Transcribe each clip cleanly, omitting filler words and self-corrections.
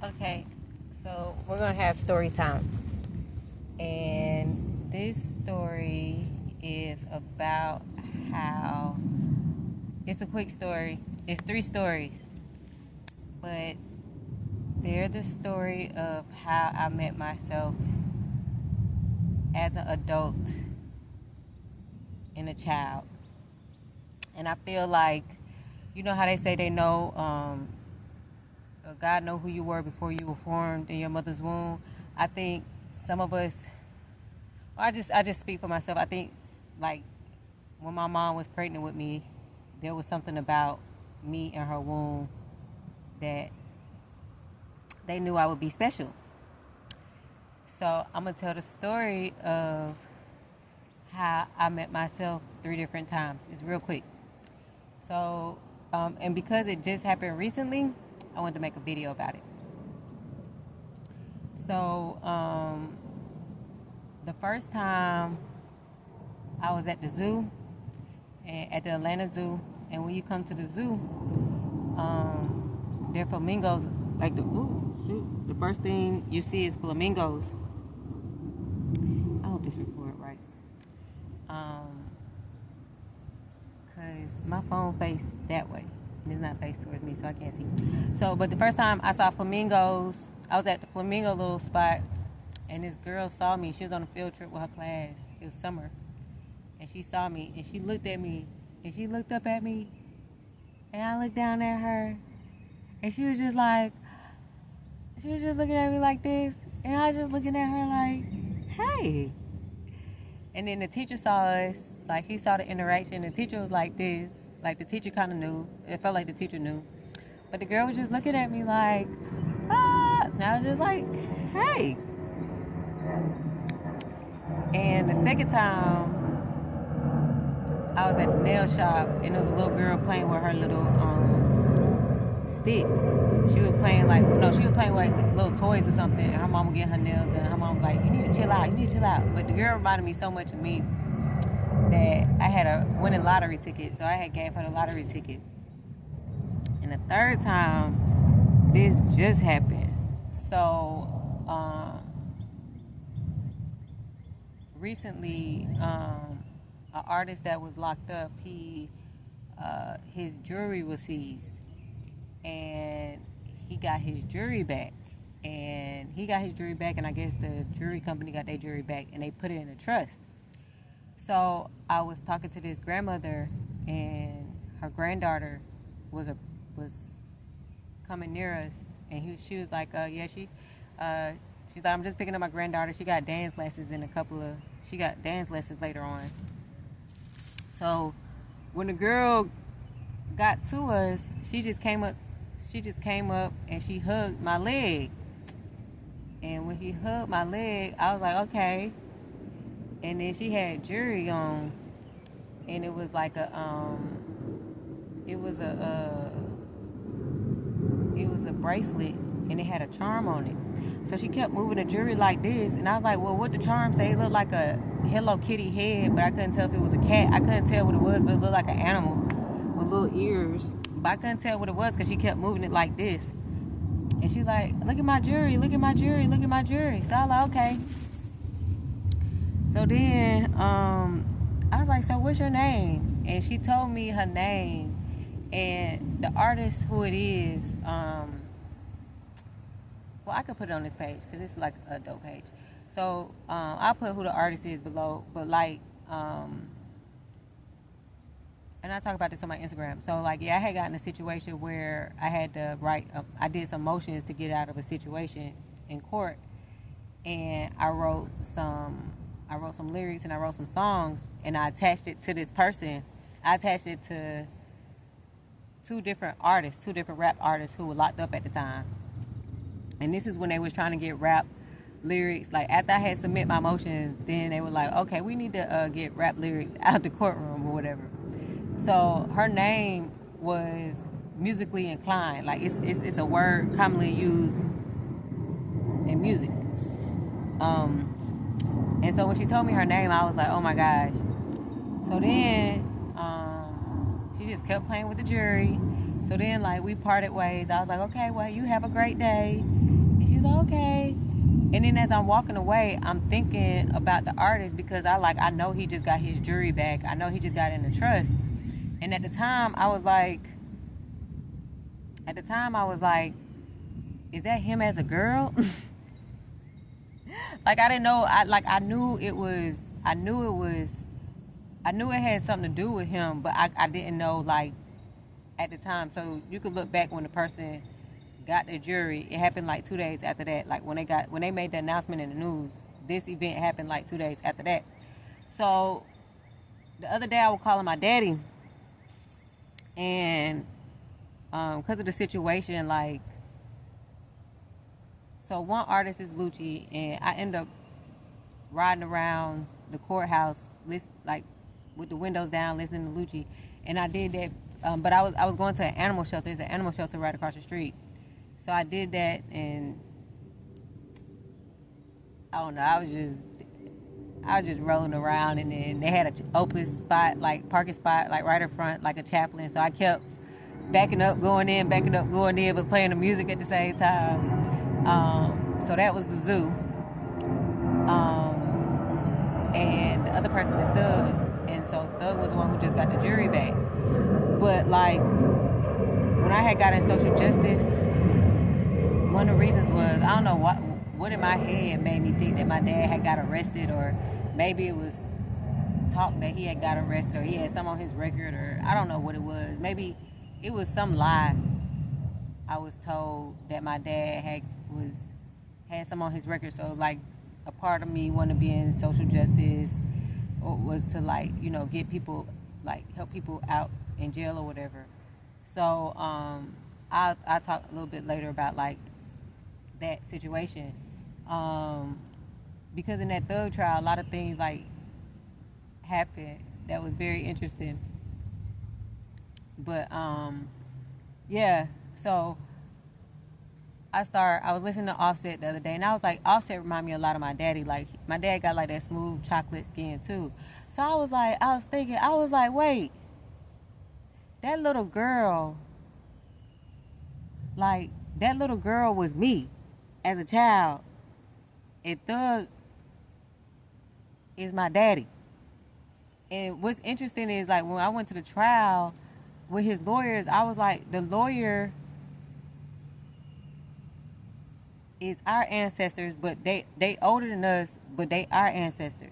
Okay, so we're gonna have story time, and this story is about how it's a quick story. It's 3 stories, but they're the story of how I met myself as an adult and a child. And I feel like, you know how they say they know, God know who you were before you were formed in your mother's womb. I think some of us, I just speak for myself. I think like when my mom was pregnant with me, there was something about me and her womb that they knew I would be special. So I'm gonna tell the story of how I met myself 3 different times. It's real quick. So, and because it just happened recently, I wanted to make a video about it. So, the first time I was at the zoo, and at the Atlanta Zoo, and when you come to the zoo, there are flamingos. Like the first thing you see is flamingos. I hope this record right. Cause my phone faced that way. It's not faced towards me, so I can't see. So, but the first time I saw flamingos, I was at the flamingo little spot, and this girl saw me. She was on a field trip with her class. It was summer, and she saw me, and she looked at me, and she looked up at me, and I looked down at her, and she was just looking at me like this, and I was just looking at her like, hey. And then the teacher saw us, like she saw the interaction. The teacher was like this, like the teacher kind of knew. It felt like the teacher knew. But the girl was just looking at me like, ah. And I was just like, hey. And the second time, I was at the nail shop, and there was a little girl playing with her little sticks. She was playing with little toys or something. And her mom was getting her nails done. Her mom was like, you need to chill out. But the girl reminded me so much of me that I had a winning lottery ticket. So I had gave her the lottery ticket. And the third time, this just happened. So, recently, an artist that was locked up, his jewelry was seized. And he got his jewelry back, and I guess the jewelry company got their jewelry back, and they put it in a trust. So I was talking to this grandmother, and her granddaughter was coming near us, and she was like, she's like, I'm just picking up my granddaughter. She got dance lessons later on. So when the girl got to us, she just came up and she hugged my leg. And when she hugged my leg, I was like, okay. And then she had jewelry on, and it was like a bracelet, and it had a charm on it. So she kept moving the jewelry like this, and I was like, well, what the charm say? It looked like a Hello Kitty head, but I couldn't tell if it was a cat. I couldn't tell what it was, but it looked like an animal with little ears. But I couldn't tell what it was because she kept moving it like this. And she's like, look at my jewelry, look at my jewelry, look at my jewelry. So I was like, okay. So then I was like, so what's your name? And she told me her name. And the artist who it is, well, I could put it on this page because it's like a dope page. So I'll put who the artist is below. But like, and I talk about this on my Instagram. So like, yeah, I had gotten a situation where I had to write, I did some motions to get out of a situation in court. And I wrote some lyrics, and I wrote some songs, and I attached it to this person. I attached it to 2 different rap artists who were locked up at the time. And this is when they was trying to get rap lyrics. Like after I had submit my motions, then they were like, okay, we need to get rap lyrics out the courtroom or whatever. So her name was musically inclined. Like it's a word commonly used in music. And so when she told me her name, I was like, oh my gosh. So then she just kept playing with the jury. So then like we parted ways. I was like, okay, well, you have a great day. And she's like, okay. And then as I'm walking away, I'm thinking about the artist because I know he just got his jury back. I know he just got in the trust. And at the time I was like, is that him as a girl? Like, I didn't know. I knew it had something to do with him, but I didn't know, like, at the time. So you could look back when the person got the jury. It happened like 2 days after that. Like, when they made the announcement in the news, this event happened like 2 days after that. So the other day I was calling my daddy, and because of the situation, like, so one artist is Lucci, and I end up riding around the courthouse, like, with the windows down, listening to Lucci. And I did that, but I was going to an animal shelter. There's an animal shelter right across the street. So I did that, and I don't know, I was just rolling around, and then they had an open spot, like parking spot, like right in front, like a Chaplin. So I kept backing up, going in, but playing the music at the same time. So that was the zoo. And the other person is Thug. And so Thug was the one who just got the jury back. But, like, when I had got in social justice, one of the reasons was, I don't know what in my head made me think that my dad had got arrested, or maybe it was talk that he had got arrested, or he had some on his record, or I don't know what it was. Maybe it was some lie. I was told that my dad had some on his record. So, like, a part of me wanting to be in social justice was to, like, you know, get people, like, help people out in jail or whatever. So I'll talk a little bit later about, like, that situation, because in that Thug trial, a lot of things, like, happened that was very interesting. But yeah, so I was listening to Offset the other day, and I was like, Offset remind me a lot of my daddy. Like, my dad got, like, that smooth chocolate skin too. So I was like, wait, that little girl was me as a child, and Thug is my daddy. And what's interesting is, like, when I went to the trial with his lawyers, I was like, the lawyer is our ancestors, but they older than us, but they our ancestors.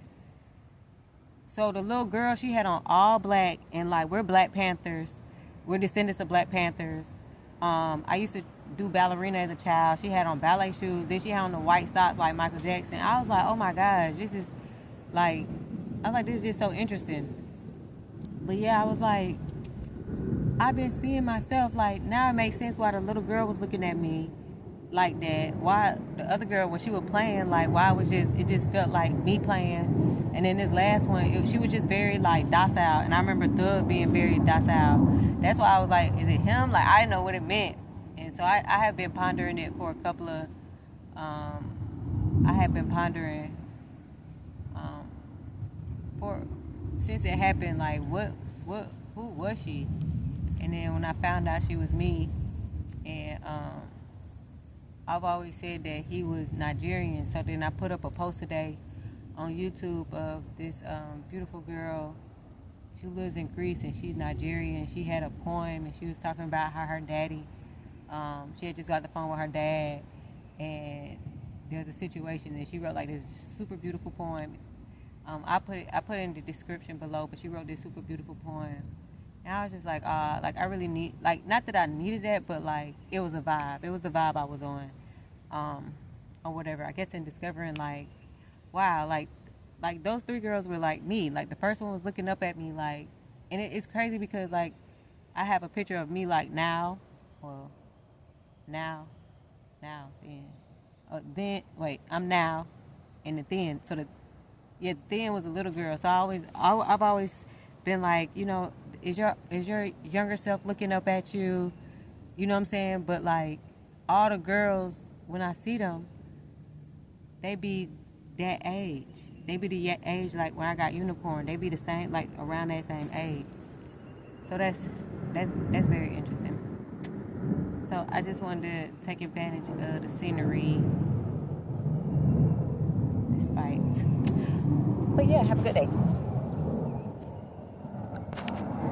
So the little girl, she had on all black, and, like, we're Black Panthers. We're descendants of Black Panthers. I used to do ballerina as a child. She had on ballet shoes. Then she had on the white socks like Michael Jackson. I was like, oh my gosh, this is just so interesting. But yeah, I was like, I've been seeing myself, like, now it makes sense why the little girl was looking at me like that. Why the other girl, when she was playing, like, it just felt like me playing. And then this last one, she was just very, like, docile. And I remember Thug being very docile. That's why I was like, is it him? Like, I didn't know what it meant. And so I have been pondering it for a couple of, since it happened, like, who was she? And then when I found out she was me, and I've always said that he was Nigerian. So then I put up a post today on YouTube of this beautiful girl. She lives in Greece, and she's Nigerian. She had a poem, and she was talking about how her daddy, she had just got the phone with her dad, and there's a situation, and she wrote, like, this super beautiful poem. I put it in the description below, but she wrote this super beautiful poem. And I was just like, like, I really need, like, not that I needed that, but, like, it was a vibe. It was the vibe I was on, or whatever. I guess in discovering, like, wow, like those three girls were like me. Like, the first one was looking up at me, like, and it's crazy because, like, I have a picture of me, like, now, then wait, I'm now, and the then. So the then was a little girl. So I've always been like, you know, is your younger self looking up at you? You know what I'm saying? But, like, all the girls, when I see them, they be that age. They be the age, like, when I got Unicorn. They be the same, like, around that same age. So that's very interesting. So I just wanted to take advantage of the scenery, despite. But yeah, have a good day.